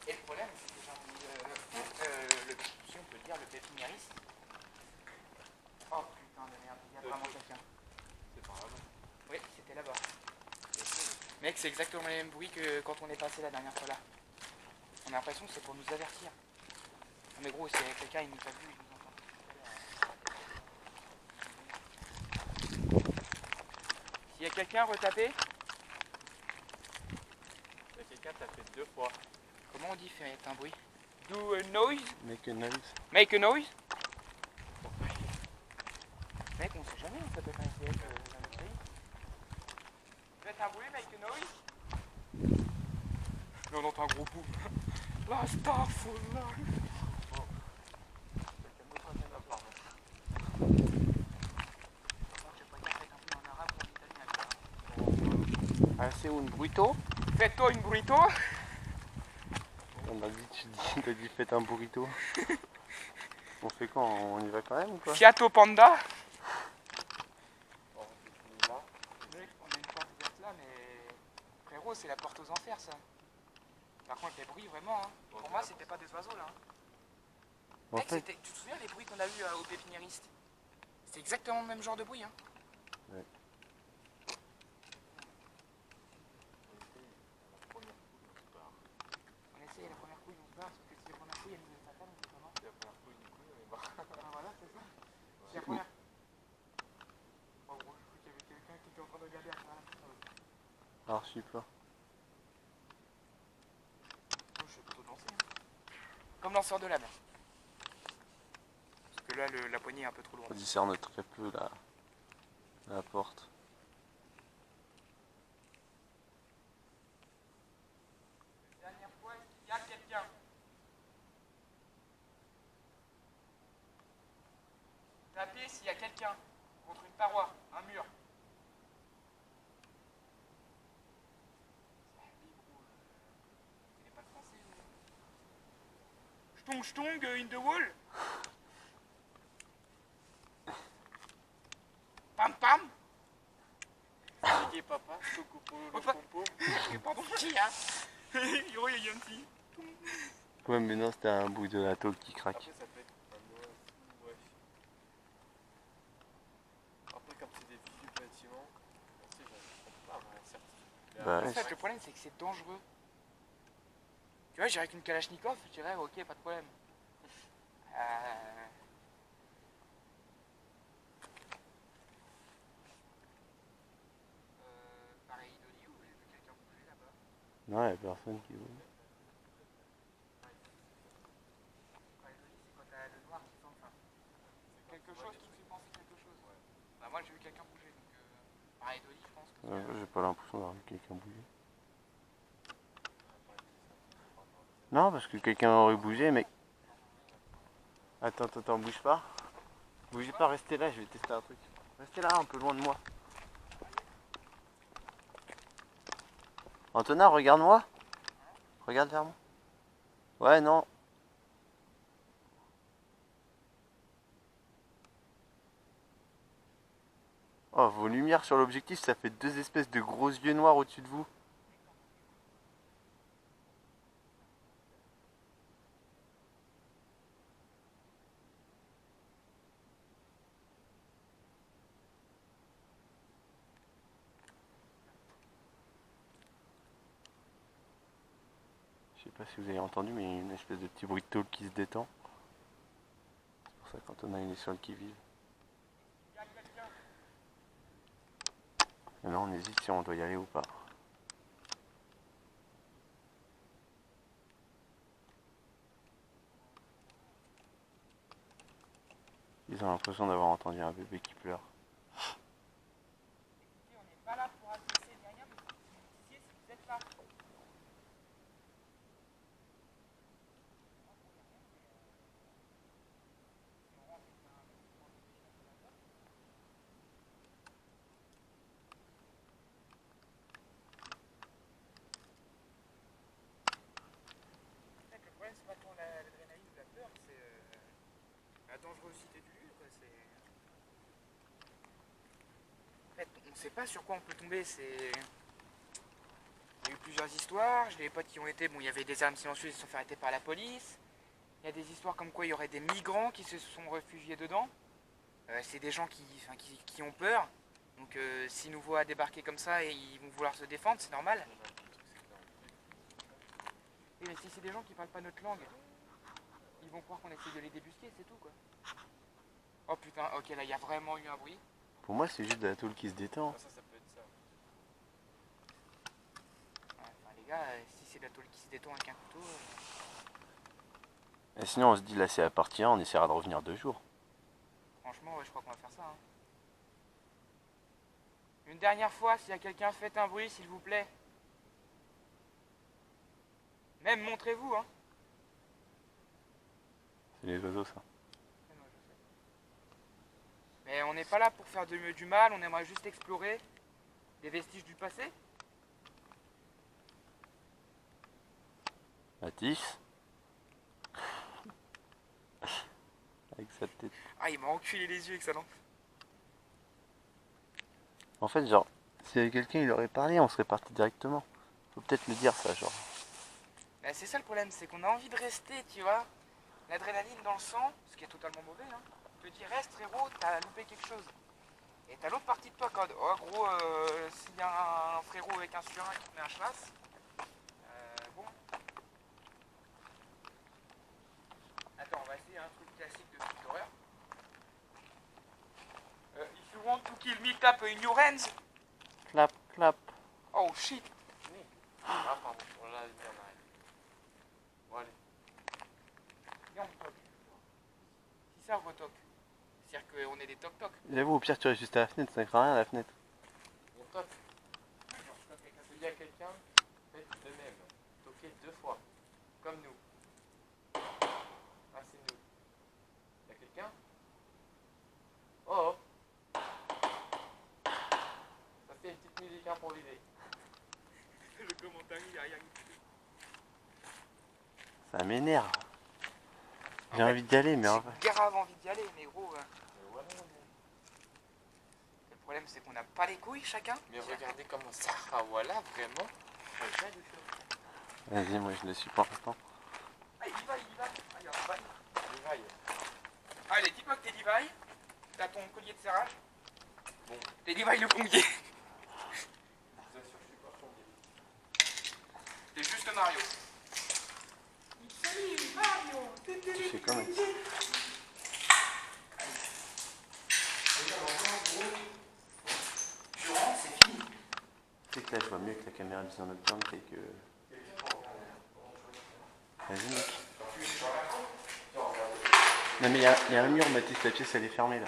S1: Et le problème, c'est que si on peut le dire, le pépiniériste. Oh putain de merde, il y a vraiment quelqu'un.
S2: C'est par là-bas.
S1: Oui, c'était là-bas. Mec, c'est exactement les mêmes bruits que quand on est passé la dernière fois là. On a l'impression que c'est pour nous avertir. Non mais gros, s'il y a quelqu'un, il nous a vu, il nous entend. S'il y a quelqu'un, retapé.
S2: Il y a quelqu'un tapé 2 fois.
S1: Comment on dit faire un bruit? Do a noise.
S3: Make a noise.
S1: Make a noise. Mec, on sait jamais, ça peut être un SDF dans notre pays. Faites un bruit, make a noise. Là, on entend un gros boom. La starfall.
S3: Ah, c'est où, une burrito?
S1: Faites-toi une burrito.
S3: On a dit, t'as dit faites un burrito. On fait quand? On y va quand même ou quoi?
S1: Fiato Panda. Mec, on a une porte ouverte là, mais frérot, c'est la porte aux enfers ça. Par contre, les bruits vraiment, hein. Pour moi, c'était pas des oiseaux là.
S3: En
S1: Mec,
S3: fait,
S1: tu te souviens des bruits qu'on a eu au pépiniériste? C'est exactement le même genre de bruit, hein.
S3: ouais.
S1: On essaye la première couille, on se barre, sauf que si la première couille elle nous est fatale, on fait comment?
S2: C'est la première couille, du coup, on est barré.
S1: Ah voilà, c'est ça. Si la première. Oh gros, je crois qu'il y avait quelqu'un qui était en train de regarder à travers la fenêtre.
S3: Alors, je sais pas.
S1: Moi, je sais plutôt danser. Hein. Comme lanceur de la mer. Parce que là, la poignée est un peu trop lourde.
S3: On discerne très peu la porte.
S1: Dernière fois, est-ce qu'il y a quelqu'un? Tapez s'il y a quelqu'un contre une paroi, un mur. Il n'est pas le français. Stung in the wall. Pam pam.
S2: Qui est papa? Coco le
S1: Papa.
S2: pompo.
S1: Pardon, qui a? Yo, il y a un petit.
S3: Ouais, mais non, c'était un bout de la tôle qui craque.
S2: Après, ça peut être un mot aussi, ouais. Après, comme c'est des vieux bâtiments, on sait, j'en pas avoir un certificat.
S3: Bah,
S1: En fait, le problème, c'est que c'est dangereux. Tu vois, j'irais avec une Kalachnikov, je dirais, ok, pas de problème. Pareil, Dolly, ou j'ai vu quelqu'un bouger là-bas?
S3: non, il n'y a personne qui veut.
S1: Pareil, Dolly, c'est quand t'as le noir qui sent, enfin, quelque chose qui me fait penser quelque chose. Bah, moi, j'ai vu quelqu'un bouger, donc pareil, Dolly, je pense que.
S3: J'ai pas l'impression d'avoir vu quelqu'un bouger. Non, parce que quelqu'un aurait bougé, mais... Attends, bouge pas. Bougez pas, restez là, je vais tester un truc. Restez là, un peu loin de moi. Antonin, regarde-moi. Regarde vers moi. Ouais, non. Oh, vos lumières sur l'objectif, ça fait deux espèces de gros yeux noirs au-dessus de vous. sais pas si vous avez entendu, mais il y a une espèce de petit bruit de tôle qui se détend. C'est pour ça que quand on a une est sur le qui-vive. Et là on hésite si on doit y aller ou pas. Ils ont l'impression d'avoir entendu un bébé qui pleure.
S1: Écoutez, on n'est pas là pour agresser ni rien, mais faut que vous me disiez si vous êtes là. En fait, le problème, c'est pas tant l'adrénaline ou la peur, c'est la dangerosité du lieu, quoi. En fait, on sait pas sur quoi on peut tomber. Il y a eu plusieurs histoires. J'ai des potes qui ont été. Bon, il y avait des armes silencieuses qui se sont fait arrêter par la police. Il y a des histoires comme quoi il y aurait des migrants qui se sont réfugiés dedans. C'est des gens qui ont peur. Donc, s'ils nous voient débarquer comme ça et ils vont vouloir se défendre, c'est normal. Oui, mais si c'est des gens qui parlent pas notre langue, ils vont croire qu'on essaie de les débusquer, c'est tout, quoi. Oh putain, ok, là, il y a vraiment eu un bruit.
S3: Pour moi, c'est juste de la tôle qui se détend.
S2: Ça peut être ça.
S1: Ouais, enfin, les gars, si c'est de la tôle qui se détend avec un couteau.
S3: Et sinon, on se dit là, c'est à partir, on essaiera de revenir 2 jours.
S1: Franchement, ouais, je crois qu'on va faire ça. Hein. Une dernière fois, s'il y a quelqu'un, faites un bruit, s'il vous plaît. Même montrez-vous, hein.
S3: C'est les oiseaux, ça.
S1: Ouais, non, je sais. Mais on n'est pas là pour faire du mal, on aimerait juste explorer des vestiges du passé.
S3: Mathis. Avec sa tête.
S1: Ah, il m'a enculé les yeux avec sa lampe.
S3: En fait, genre, s'il y avait quelqu'un, il aurait parlé, on serait parti directement. Faut peut-être le dire, ça, genre.
S1: Bah, c'est ça le problème, c'est qu'on a envie de rester, tu vois. L'adrénaline dans le sang, ce qui est totalement mauvais, hein, te dit reste frérot, t'as loupé quelque chose. Et t'as l'autre partie de toi quand, oh gros, s'il y a un frérot avec un surin qui te met un chlasse, bon. Attends, on va essayer un truc classique de film d'horreur. If you want to kill me, tap in your hands.
S3: Clap, clap.
S1: Oh shit.
S2: Ah, pardon, on l'a bien arrêté. Bon, allez.
S1: Viens, on toque. Si ça, on retoque. C'est-à-dire qu'on est des toc-toc.
S3: J'avoue, au pire, tu restes juste à la fenêtre, ça ne craint rien à la fenêtre.
S2: On toque. Je dis à quelqu'un, faites de même. Toquez 2 fois. Comme nous. Ah, c'est nous. Y a quelqu'un? Oh, oh. Ça fait une petite musique improvisée.
S1: Le commentaire, il y a rien.
S3: Ça m'énerve. J'ai
S1: En fait,
S3: envie d'y aller, mais en fait.
S1: J'ai grave envie d'y aller, mais gros.
S2: Voilà.
S1: Le problème, c'est qu'on n'a pas les couilles chacun.
S2: Mais regardez comment ça. Ah, voilà, vraiment.
S3: Vas-y, moi je le suis pour l'instant.
S1: Ah, il y va, il y va. Ah, il y a un bail.
S2: Levi.
S1: Allez, dis-moi que t'es Levi. T'as ton collier de serrage.
S2: Bon,
S1: T'es Levi le plombier.
S2: je vous assure que je suis pas plombier.
S1: T'es juste Mario. Salut Mario.
S3: Tu fais quand même.
S1: Tu rentres, c'est fini.
S3: C'est que là je vois mieux que la caméra du dans notre jambe et que. Vas-y mec. Non mais il y a un mur, Mathis, la pièce elle est fermée là.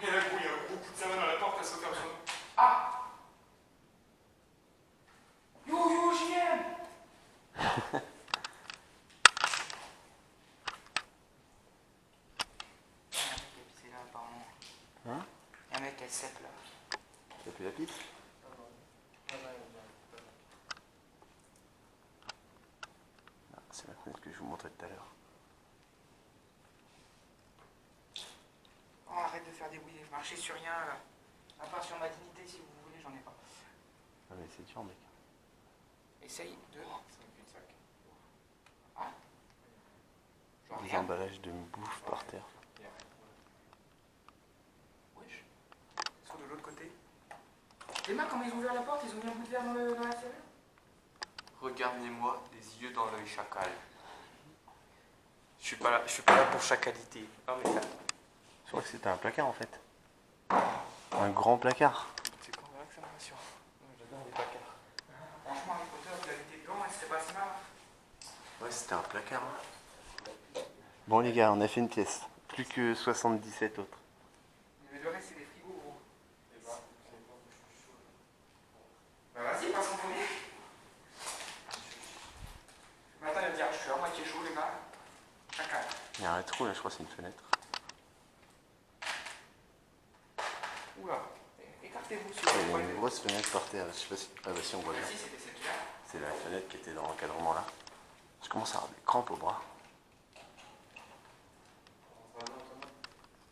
S1: Et là, gros, il y a un gros coup de savane dans la porte, elle se ferme sur nous. Ah. Yo, yo, JM. C'est là, apparemment.
S3: Hein?
S1: Il y a un mec, elle sèpe là.
S3: T'as plus la piste? Ah, c'est la fenêtre que je vous montrais tout à l'heure.
S1: Oh, arrête de faire des bruits, marchez sur rien. À part sur ma dignité, si vous voulez, j'en ai pas.
S3: Ah mais c'est dur mec.
S1: Essaye de.
S2: C'est un cul-de-sac.
S1: Ah. Genre
S3: Des
S1: rien.
S3: emballages de bouffe par terre.
S1: Wesh. Parce que de l'autre Les mains, quand ils ont ouvert la porte, ils ont mis un bout de verre dans la serrure.
S2: Regardez-moi les yeux dans l'œil chacal. Je suis pas là pour chacalité. Non mais là,
S3: Je crois que c'était un placard en fait. Un grand placard.
S2: c'est quand même que ça me rassure. Moi, j'adore les placards.
S1: Franchement, Harry Potter, il avait été dedans et c'était pas si mal.
S3: Ouais, c'était un placard. Bon les gars, on a fait une pièce. Plus que 77 autres.
S1: Mais le reste, c'est des frigos, gros. Bah vas-y, passe en premier. Maintenant, il va me dire, je suis à moitié chaud, les gars. Chacun.
S3: Il y a un trou là, je crois que c'est une fenêtre.
S1: Oula, écartez-vous si
S3: Il y
S1: vous
S3: a
S1: voulez.
S3: une grosse fenêtre par terre, je sais pas si... Ah bah si on voit bien.
S1: Si, c'était celle-là.
S3: C'est la fenêtre qui était dans l'encadrement là. Je commence à avoir des crampes au bras.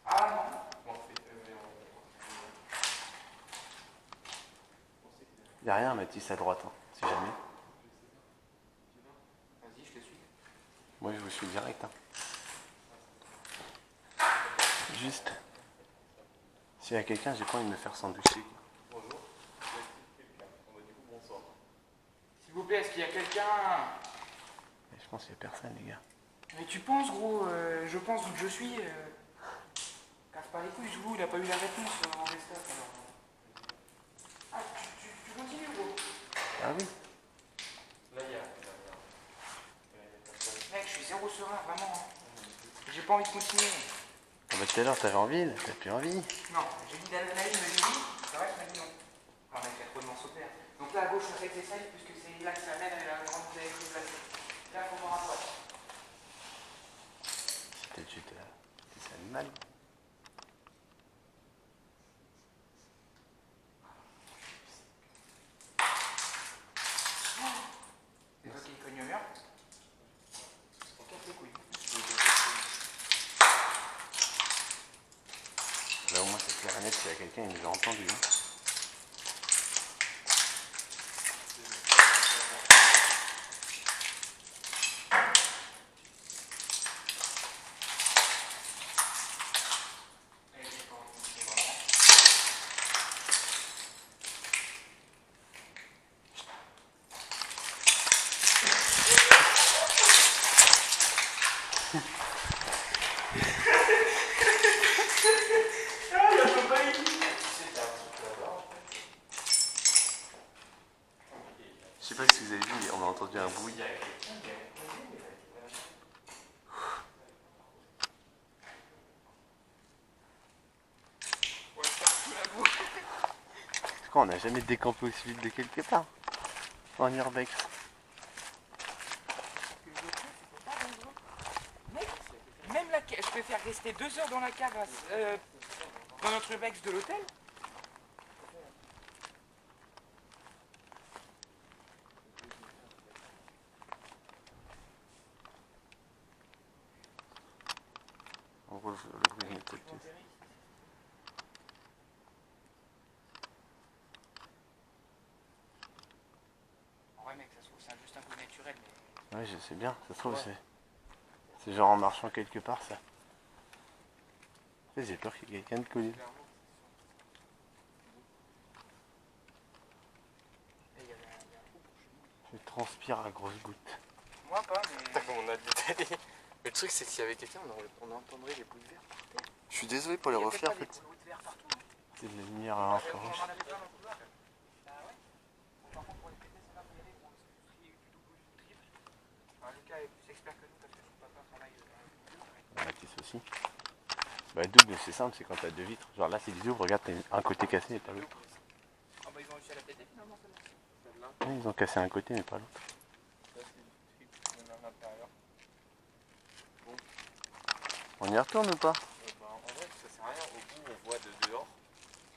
S1: Ah non.
S3: Il n'y a rien Mathis à droite, hein, si jamais.
S1: Vas-y, je te suis.
S3: Moi je vous suis direct. Hein. Juste, s'il y a quelqu'un, j'ai pas envie de me faire sandwicher.
S2: Bonjour. Quelqu'un. On va du coup bonsoir.
S1: S'il vous plaît, est-ce qu'il y a quelqu'un?
S3: Et je pense qu'il n'y a personne les gars.
S1: Mais tu penses, gros, je pense où je suis. Casse pas les couilles, Zoulou, il a pas eu la réponse en desktop alors. Ah, tu continues, gros.
S3: Ah oui.
S2: Là, il y a
S1: Mec, je suis zéro serein, vraiment. Hein. J'ai pas envie de continuer.
S3: Ah bah tout à l'heure t'avais envie, là, t'as plus envie.
S1: Non, j'ai dit d'adrénaline, il m'a dit oui. C'est vrai, je m'a dit non. Ah, mec, il y a trop de morceaux de terre. Donc là, à gauche, on fait que c'est puisque c'est là que ça mène à la grande que vous avez déplacée. Là, il faut voir à droite.
S3: C'était juste petit animal.
S1: C'est toi qui cogne au mur. On casse les couilles.
S3: Là au moins c'est clair et net, s'il y a quelqu'un, il nous a entendu. Hein. Je sais pas si vous avez vu, mais on a entendu un bruit. Pourquoi on n'a jamais décampé aussi vite de quelque part en urbex?
S1: Mec, même la cave, je préfère rester 2 heures dans la cave, dans notre urbex de l'hôtel.
S3: En gros, le bruit n'est peut-être plus.
S1: Ouais, mec, ça se trouve, c'est juste un coup naturel, mais.
S3: Ouais, je sais bien, ça se trouve, c'est genre en marchant quelque part ça. J'ai peur qu'il y ait quelqu'un de connu. Je transpire à grosses gouttes.
S1: Moi pas, mais.
S2: comme on a dit d'aller. Mais le truc, c'est que s'il y avait quelqu'un, on entendrait les bouts de verre par terre.
S3: Je suis désolé pour les
S1: Il y a
S3: reflets en
S1: peut-être pas
S3: fait.
S1: des bouts de verre partout. Hein.
S3: C'est de la lumière
S1: On
S3: infrarouge.
S1: en avait plein dans le couloir. Bah ouais. Bon, par contre, pour les péter, c'est là pour y aller, gros. C'est du double, du triple. Enfin, Lucas est plus expert que nous parce que son papa travaille dans le studio.
S3: Mathis aussi. Bah double c'est simple, c'est quand t'as deux vitres. Genre là c'est du double, regarde t'as un côté cassé et pas l'autre.
S1: Ah bah ils ont réussi à la péter finalement celle-là.
S3: Ouais, ils ont cassé un côté mais pas l'autre.
S2: Là, c'est du triple, même à l'intérieur.
S3: On y retourne ou pas?
S2: En vrai, ça sert à rien. Au bout, on voit de dehors.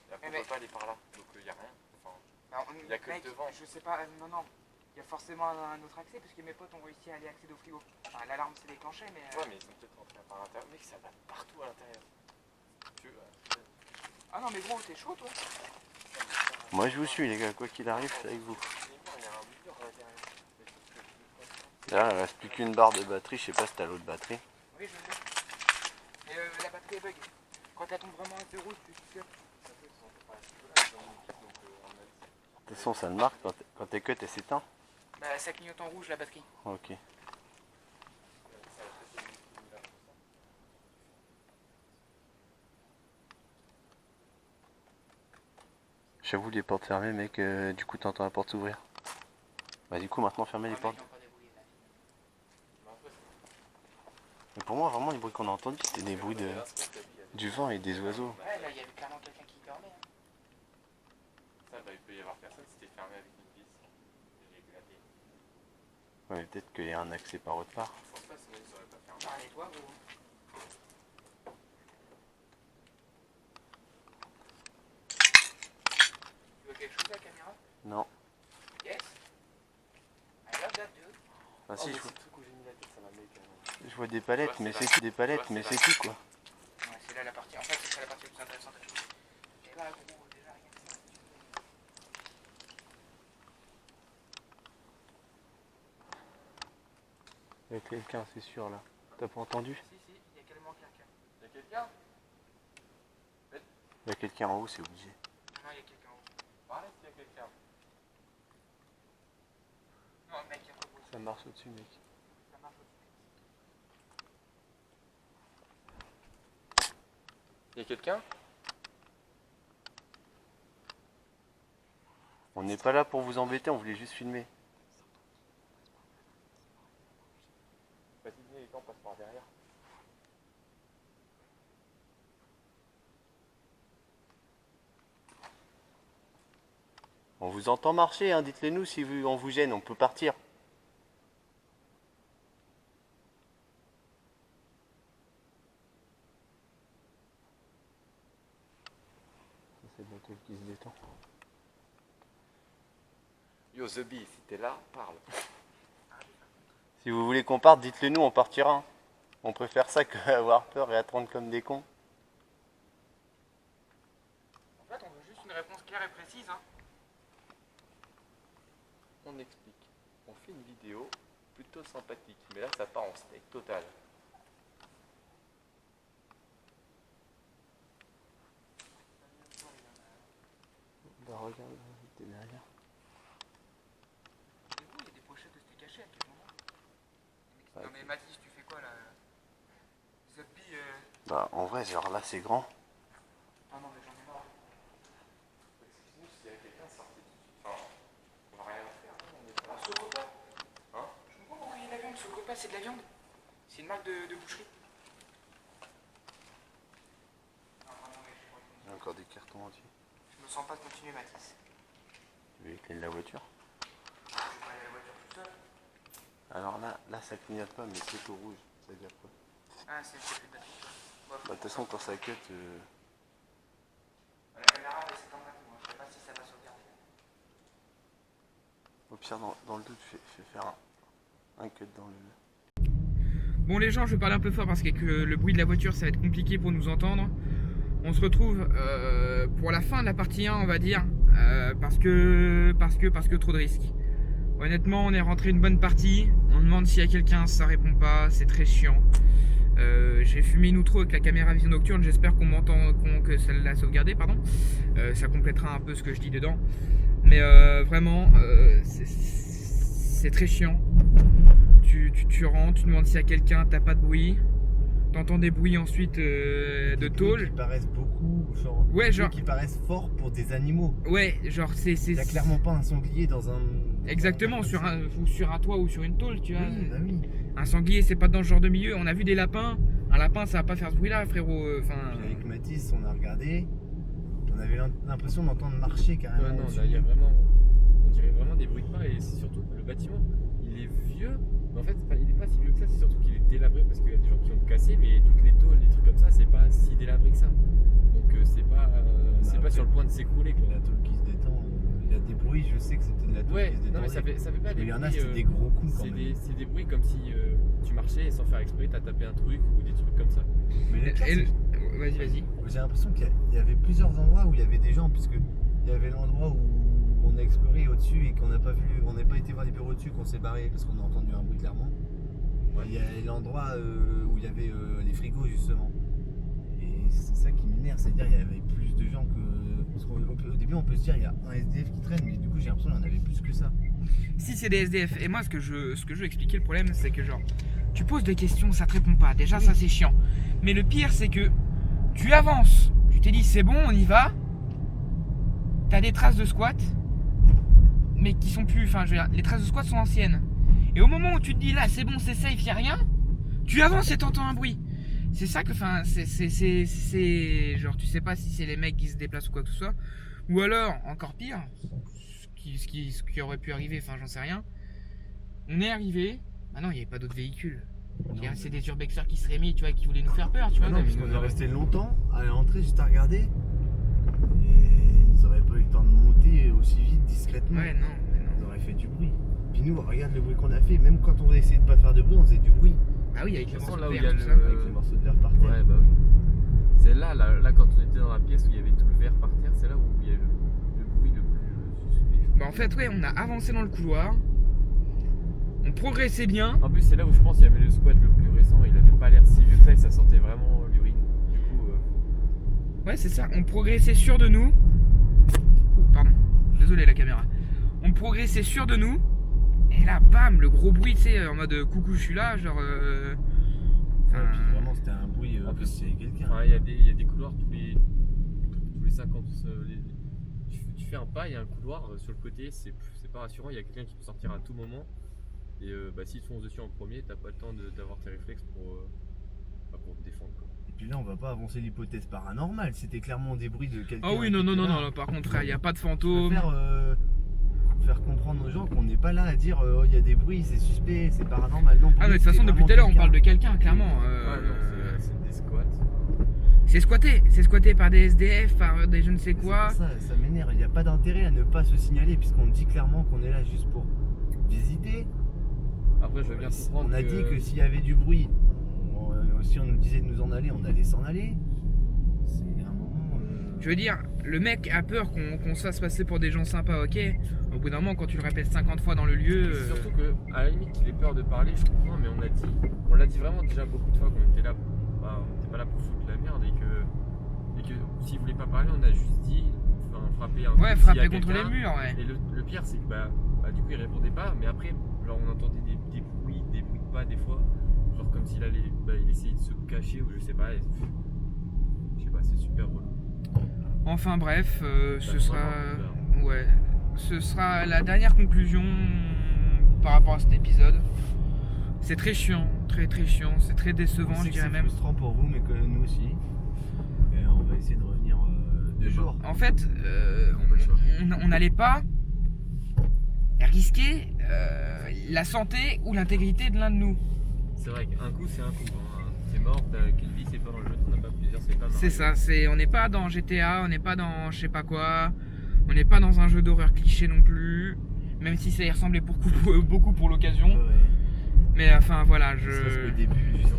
S2: Et après, on
S1: Mais
S2: peut pas aller par là. Donc, il n'y a rien. Enfin,
S1: Alors,
S2: Il y a que
S1: mec,
S2: devant.
S1: Je sais pas, non. Il y a forcément un autre accès parce que mes potes ont réussi à aller accéder au frigo. Enfin, l'alarme s'est déclenchée, mais.
S2: ouais, mais ils sont peut-être rentrés par l'intérieur. Mec, ça va partout à l'intérieur. Tu veux,
S1: Ah non, mais gros, t'es chaud toi?
S3: Moi je vous suis les gars, quoi qu'il arrive, je suis avec vous.
S2: il y a un mur à l'intérieur. Mais sauf que je veux pas.
S3: Là il reste plus qu'une barre de batterie, je sais pas si t'as l'autre batterie.
S1: Oui, je l'ai. Mais la batterie est bug. Quand elle tombe vraiment à zéro, tu te
S2: Ça peut être, on peut pas à ce niveau-là, ils ont une équipe, donc on a
S3: façon, ça le marque quand t'es cut, elle s'éteint.
S1: Bah, ça clignote en rouge la batterie.
S3: Ok. J'avoue, les portes fermées, mec, du coup, t'entends la porte s'ouvrir. Bah, du coup, maintenant, fermez les portes. Mais pour moi, vraiment, les bruits qu'on a entendus, c'était des bruits du vent et des oiseaux.
S1: Ouais, là, il y avait clairement quelqu'un qui dormait. Hein.
S2: Ça, bah, il peut y avoir personne, c'était fermé avec une vis. J'ai éclaté.
S3: Ouais, mais peut-être qu'il y a un accès par autre part.
S2: Je pense pas, sinon ils auraient pas fermé.
S1: Parlez-toi, gros. Tu veux quelque chose, la caméra?
S3: Non.
S1: Yes. I love that dude.
S3: Ah, si,
S2: Oh,
S3: je
S2: mais
S3: vois,
S2: c'est le truc où j'ai mis la tête, ça m'a mis
S3: je vois des palettes,
S2: Ouais,
S3: mais
S2: c'est
S3: c'est
S2: là.
S3: tout, des palettes,
S2: Ouais,
S3: mais
S2: c'est
S3: c'est
S2: là.
S3: tout, quoi.
S1: Ouais, c'est là la partie. En fait, c'est ça la partie la plus intéressante à filmer. Et là, gros, déjà, rien que ça.
S3: Il y a quelqu'un, c'est sûr, là. T'as pas entendu?
S1: Si, si, il y a carrément quelqu'un.
S2: Y'a quelqu'un?
S3: Il y a quelqu'un en haut, c'est obligé.
S1: Non, il y a quelqu'un en haut.
S2: Pareil s'il y a quelqu'un.
S1: Non, mec, il y a pas de bruit.
S3: Ça marche au-dessus, mec.
S1: Ça marche aussi.
S2: Y'a quelqu'un?
S3: On n'est pas là pour vous embêter, on voulait juste filmer.
S2: Vas-y, venez, les temps passent par derrière.
S3: On vous entend marcher, hein, dites-le nous si on vous gêne, on peut partir. C'est le bateau qui se détend.
S2: Yo, The Bee, si t'es là, parle.
S3: Si vous voulez qu'on parte, dites-le nous, on partira. On préfère ça qu'avoir peur et attendre comme des cons.
S1: En fait, on veut juste une réponse claire et précise. Hein.
S2: On explique. On fait une vidéo plutôt sympathique, mais là ça part en steak total.
S3: Bah regarde, t'es derrière.
S1: Et vous, il y a des pochettes de steak haché à quel moment?
S3: Ouais,
S1: Non mais Mathis, tu fais quoi là? The Bee,
S3: Bah en vrai, genre là c'est grand.
S1: Ah non mais j'en ai marre.
S2: Excuse-nous, s'il y a quelqu'un sorti tout de suite. Enfin, on va rien faire, hein, on est pas là.
S1: Socopa?
S2: Hein?
S1: Je comprends pourquoi il y a de la viande. Socopa, c'est de la viande. C'est une marque de boucherie. Non, vraiment, mais je crois que-
S3: Il y a encore des cartons entiers.
S1: Je me sens pas de continuer, Mathis.
S3: Tu veux les clés de la voiture?
S1: Je vais pas aller à la voiture tout seul.
S3: Alors là ça clignote pas, mais c'est au rouge. Ça veut dire quoi?
S1: Ah, c'est plus de batterie.
S3: Bah de toute façon quand ça cut,
S1: La caméra, elle, c'est comme ça. Moi, je sais pas si ça va sauvegarder.
S3: au pire dans le doute, je vais faire un cut dans le...
S1: Bon les gens, je vais parler un peu fort parce que le bruit de la voiture ça va être compliqué pour nous entendre. On se retrouve pour la fin de la partie 1 on va dire parce que trop de risques. Honnêtement on est rentré une bonne partie, on demande s'il y a quelqu'un, ça répond pas, c'est très chiant. J'ai fumé une outro avec la caméra vision nocturne, j'espère qu'on m'entend, que ça l'a sauvegardé, pardon. Ça complétera un peu ce que je dis dedans. Mais vraiment c'est très chiant. Tu rentres, tu demandes s'il y a quelqu'un, t'as pas de bruit. T'entends des bruits ensuite de tôle.
S4: Qui paraissent beaucoup, genre,
S1: Ouais, genre-
S4: qui paraissent forts pour des animaux.
S1: Ouais, genre c'est.
S4: Il n'y a clairement pas un sanglier dans un.
S1: Exactement, sur un toit ou sur une tôle, tu vois.
S4: Oui, bah oui.
S1: Un sanglier, c'est pas dans ce genre de milieu. On a vu des lapins. Un lapin, ça va pas faire ce bruit-là, frérot. Enfin.
S4: Puis avec Mathis, on a regardé. On avait l'impression d'entendre marcher carrément.
S2: Ouais, non,
S4: au-dessus.
S2: là il y a vraiment. On dirait vraiment des bruits de pas et c'est surtout que le bâtiment il est vieux. Mais en fait, enfin, il est pas si vieux que ça, c'est surtout qu'il est délabré parce qu'il y a des gens qui ont cassé, mais toutes les tôles, les trucs comme ça, c'est pas si délabré que ça. Donc c'est pas
S4: après,
S2: sur le point de s'écrouler quoi.
S4: La tôle qui se détend, il y a des bruits, je sais que c'était de la tôle
S2: Ouais,
S4: qui se détendait.
S2: non mais ça fait pas des
S4: Mais il y en a,
S2: bruits,
S4: c'était des gros coups quand
S2: c'est
S4: même.
S2: des bruits comme si tu marchais et sans faire exprès, t'as tapé un truc ou des trucs comme ça.
S4: Mais le pire, c'est que
S1: Vas-y, vas-y.
S4: j'ai l'impression qu'il y avait plusieurs endroits où il y avait des gens, puisque il y avait l'endroit où on a exploré au-dessus et qu'on n'a pas vu, on n'a pas été voir les bureaux dessus, qu'on s'est barré parce qu'on a entendu un bruit clairement.
S2: Ouais.
S4: Il y a l'endroit où il y avait les frigos justement. Et c'est ça qui m'énerve, c'est-à-dire qu'il y avait plus de gens que. Parce qu'au début, on peut se dire, il y a un SDF qui traîne, mais du coup, j'ai l'impression qu'il y en avait plus que ça.
S1: Si c'est des SDF, et moi ce que je veux expliquer, le problème c'est que genre tu poses des questions, ça te répond pas, déjà ça c'est chiant. Mais le pire c'est que tu avances, tu t'es dit c'est bon, on y va, t'as des traces de squat, mais qui sont plus, enfin je veux dire, les traces de squat sont anciennes. Et au moment où tu te dis là c'est bon, c'est safe, y a rien, tu avances et t'entends un bruit. C'est ça que, enfin, c'est genre tu sais pas si c'est les mecs qui se déplacent ou quoi que ce soit, ou alors encore pire. Ce qui aurait pu arriver, enfin j'en sais rien. On est arrivé, bah non il n'y avait pas d'autres véhicules. C'est des urbexers qui seraient mis, tu vois, qui voulaient nous faire peur, tu vois.
S4: Non, parce qu'on est resté longtemps à l'entrée juste à regarder. Et ils auraient pas eu le temps de monter aussi vite, discrètement.
S1: Ouais, non, mais non.
S4: Ils auraient fait du bruit. Puis nous, regarde le bruit qu'on a fait, même quand on essayait de pas faire de bruit, on faisait du bruit.
S1: Ah oui, avec les
S2: De toute
S1: morceaux
S2: façon,
S1: de
S2: là où
S1: verre,
S2: il y a
S1: tout
S2: le-
S1: ça.
S4: Avec les morceaux de verre par terre.
S2: Ouais, bah oui. C'est là quand on était dans la pièce où il y avait tout le verre par terre, c'est là où il y a le bruit le plus suspect.
S1: Bah en fait, ouais, on a avancé dans le couloir. On progressait bien.
S2: En plus, c'est là où je pense qu'il y avait le squat le plus récent, il avait pas l'air si vieux que ça et ça sentait vraiment l'urine. Du coup,
S1: Ouais, c'est ça. On progressait sûr de nous. Oh, pardon. Désolé la caméra. On progressait sûr de nous. Et là, bam, le gros bruit, tu sais, en mode coucou, je suis là, genre.
S4: Ouais, puis vraiment, c'était un bruit.
S2: En
S4: En
S2: plus,
S4: plus, il y avait quelqu'un.
S2: enfin, il y a des couloirs tous les 50. Tu fais un pas, il y a un couloir sur le côté, c'est pas rassurant, il y a quelqu'un qui peut sortir à tout moment. Et bah, s'ils te foncent dessus en premier, t'as pas le temps d'avoir tes réflexes pour te défendre. Quoi.
S4: Et puis là, on va pas avancer l'hypothèse paranormale. C'était clairement des bruits de quelqu'un.
S1: Ah oui, non,
S4: qui
S1: non,
S4: était
S1: non,
S4: là.
S1: non, par contre, frère, il n'y a pas de
S4: Je
S1: fantôme.
S4: préfère faire comprendre aux gens qu'on n'est pas là à dire oh, il y a des bruits, c'est suspect, c'est paranormal. Non, pour
S1: Ah,
S4: nous,
S1: mais de toute façon,
S4: c'était
S1: depuis tout à l'heure, on
S4: vraiment
S1: parle de quelqu'un, clairement.
S2: Ouais, non, c'est des squats.
S1: C'est squatté par des SDF, par des je ne sais quoi.
S4: C'est pour ça m'énerve. Il n'y a pas d'intérêt à ne pas se signaler puisqu'on dit clairement qu'on est là juste pour visiter.
S2: Après, je veux bien comprendre.
S4: On a dit que s'il y avait du bruit, si on nous disait de nous en aller, on allait s'en aller. C'est un moment.
S1: Je veux dire, le mec a peur qu'on se fasse passer pour des gens sympas, ok. Au bout d'un moment, quand tu le répètes 50 fois dans le lieu.
S2: C'est surtout que, à la limite, qu'il ait peur de parler, je comprends, mais on l'a dit vraiment déjà beaucoup de fois qu'on était là. On était pas là pour foutre la merde et que s'il voulait pas parler, on a juste dit, enfin, frapper un
S1: Ouais,
S2: coup,
S1: frapper
S2: s'il y a
S1: contre les
S2: quelqu'un.
S1: murs, ouais.
S2: Et le pire, c'est que bah, du coup, il répondait pas, mais après, genre, on entendait des bruits de pas des fois, genre comme s'il allait, il essayait de se cacher ou je sais pas. Je sais pas, c'est super relou.
S1: Enfin bref, ce
S2: Bah,
S1: sera.
S2: vraiment,
S1: Ouais. Ce sera la dernière conclusion par rapport à cet épisode. C'est très chiant, très très chiant, c'est très décevant, je dirais
S4: C'est
S1: même.
S4: frustrant pour vous, mais que nous aussi. Et on va essayer de revenir 2 jours.
S1: En fait,
S2: pas le choix.
S1: on n'allait pas risquer la santé ou l'intégrité de l'un de nous.
S2: C'est vrai qu'un coup, c'est un coup. Hein. C'est mort, qu'une vie, c'est pas dans le jeu, t'en as pas plusieurs, c'est pas mort.
S1: C'est ça, on n'est pas dans GTA, on n'est pas dans je sais pas quoi, on n'est pas dans un jeu d'horreur cliché non plus, même si ça y ressemblait beaucoup pour l'occasion.
S4: Ouais.
S1: Mais enfin voilà,
S4: Ne serait-ce
S1: je.
S4: qu'au début, juste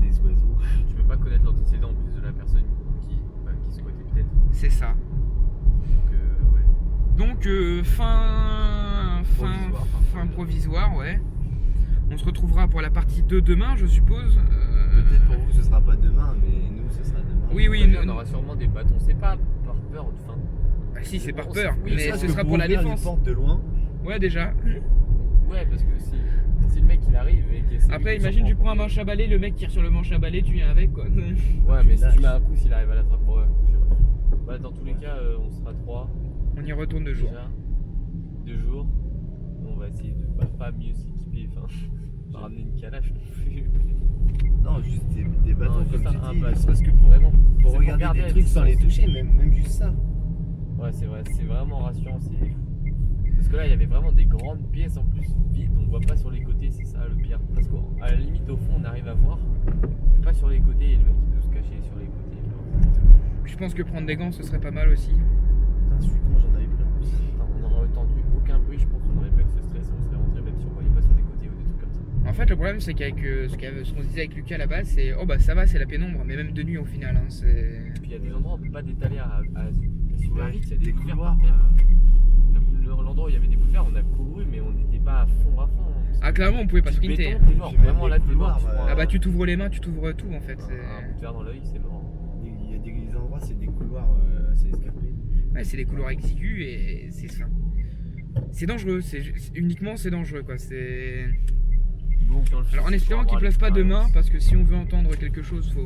S4: les oiseaux.
S2: Tu peux pas connaître l'antécédent en plus de la personne qui squattait peut-être.
S1: C'est ça.
S2: Donc, ouais.
S1: Donc fin provisoire, ouais. On se retrouvera pour la partie 2 demain, je suppose.
S4: Peut-être pour vous, ce sera pas demain, mais nous, ce sera demain.
S1: Oui, oui,
S2: on aura sûrement des bâtons. C'est pas par peur, enfin.
S1: Ah, si, c'est par
S2: On
S1: peur,
S2: s'en fout,
S1: mais
S2: ça,
S1: ce
S4: que
S1: sera pour la
S4: ouvrir les
S1: défense.
S4: portes de loin.
S1: Ouais, déjà.
S2: Ouais, parce que si le mec il arrive et qu'il
S1: Après, imagine, tu prends un manche à balai, le mec tire sur le manche à balai, tu viens avec quoi.
S2: Ouais, mais si
S4: lâches.
S2: tu mets un coup, s'il arrive à l'attraper, ouais. Je sais pas. Bah, dans tous les cas, on sera 3
S1: On y retourne 2 jours.
S2: déjà. 2 jours. On va essayer de pas mieux s'équiper, enfin. Pas ramener une calache non plus.
S4: Non, juste des bâtons,
S2: Non,
S4: comme
S2: juste
S4: tu
S2: un
S4: dis, ne
S2: bâton.
S4: serait-ce que pour
S2: Vraiment. C'est
S4: pour
S2: pour
S4: regarder
S2: garder
S4: des
S2: la
S4: trucs sans les
S2: distance.
S4: toucher, même juste ça.
S2: Ouais, c'est vrai, c'est vraiment rassurant. Parce que là, il y avait vraiment des grandes pièces en plus vides, on voit pas sur les côtés, c'est ça le pire. Parce qu'à la limite, au fond, on arrive à voir, mais pas sur les côtés, et le mec il peut se cacher sur les côtés.
S1: Je pense que prendre des gants, ce serait pas mal aussi.
S4: Putain, je suis con, j'en avais pris en plus.
S2: Enfin, on n'aurait entendu aucun bruit, je pense qu'on n'aurait pas eu ce stress, on serait rentré même si on voyait pas sur les côtés ou des trucs comme ça.
S1: En fait, le problème, c'est qu'avec ce qu'on se disait avec Lucas à la base, c'est oh bah ça va, c'est la pénombre, mais même de nuit au final. Hein, c'est.
S2: Et puis il y a des endroits où on peut pas détaler sur la rive, il y a des boulevards
S4: couloirs.
S2: par terre. L'endroit où il y avait des boulevards, on a couru, mais on n'était pas à fond.
S1: Ah, clairement, on pouvait pas
S2: Du
S1: sprinter.
S2: béton, t'es mort,
S4: J'ai même
S2: vraiment
S4: des
S2: là, t'es mort.
S4: couloirs,
S2: tu prends
S1: Ah bah tu t'ouvres les mains, tu t'ouvres tout en fait.
S2: un bout de verre dans l'œil, c'est mort.
S4: Il y a des endroits, c'est des couloirs assez escarpés.
S1: Ouais, c'est des couloirs exigus et c'est dangereux. Uniquement, c'est dangereux, quoi. C'est...
S4: Bon,
S1: Alors, en espérant qu'il pleuve pas demain, parce que si on veut entendre quelque chose, faut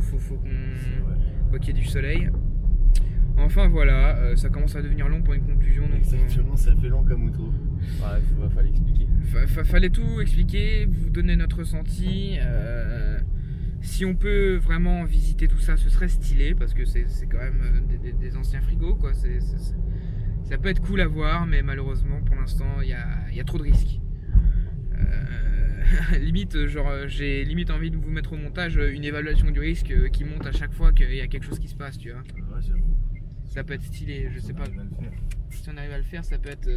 S1: qu'il y ait du soleil. Enfin, voilà, ça commence à devenir long pour une conclusion. Donc
S4: exactement, ça fait long comme outro.
S3: Ouais, fallait expliquer.
S1: Fallait tout expliquer, vous donner notre ressenti. Si on peut vraiment visiter tout ça, ce serait stylé parce que c'est quand même des anciens frigos, quoi. Ça peut être cool à voir, mais malheureusement pour l'instant il y a trop de risques. Limite, genre j'ai limite envie de vous mettre au montage une évaluation du risque qui monte à chaque fois qu'il y a quelque chose qui se passe, tu vois.
S4: Ouais, j'avoue.
S1: Ça peut être stylé, je sais pas.
S4: On va le faire.
S1: Si on arrive à le faire, ça peut être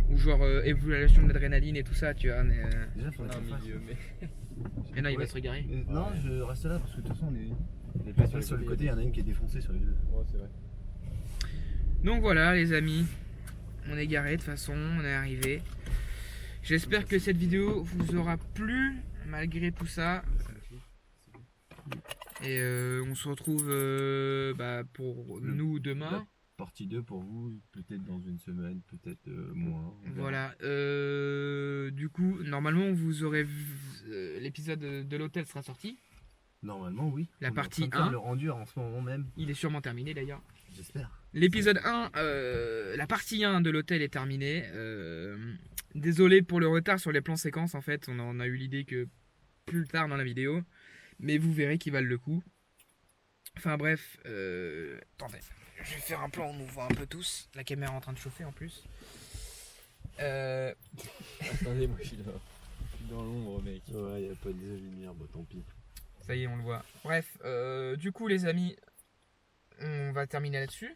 S1: ou genre évaluation de l'adrénaline et tout ça, tu vois. Mais
S4: Déjà, faudrait qu'on fasse.
S1: mais non, il va se regarder.
S4: Non, je reste là parce que de toute façon, on est pas sur le côté, il y en a une qui est défoncée sur les deux.
S3: Ouais, c'est vrai.
S1: Donc voilà les amis, on est garé de toute façon, on est arrivé. J'espère que cette vidéo vous aura plu malgré tout ça. Et on se retrouve pour nous demain.
S4: Partie 2 pour vous, peut-être dans une semaine, peut-être moins.
S1: Voilà. Du coup, normalement vous aurez l'épisode de l'hôtel sera sorti.
S4: Normalement, oui.
S1: La
S4: On est
S1: partie
S4: en train de faire
S1: 1.
S4: le rendu en ce moment même.
S1: Il est sûrement terminé d'ailleurs.
S4: J'espère.
S1: L'épisode 1, la partie 1 de l'hôtel est terminée. Désolé pour le retard sur les plans séquences, en fait, on en a eu l'idée que plus tard dans la vidéo. Mais vous verrez qu'ils valent le coup. Enfin bref, attendez, je vais faire un plan où on nous voit un peu tous. La caméra est en train de chauffer en plus.
S3: Attendez, moi je suis là. Je suis dans l'ombre, mec.
S4: Ouais, y a pas de lumière, bah tant pis.
S1: Ça y est, on le voit. Bref, du coup les amis, on va terminer là-dessus.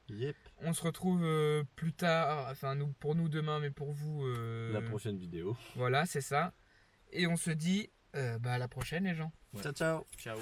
S4: Yep.
S1: On se retrouve plus tard, enfin pour nous demain, mais pour vous...
S4: La prochaine vidéo.
S1: Voilà, c'est ça. Et on se dit à la prochaine les gens.
S4: Ouais. Ciao, ciao.
S3: Ciao.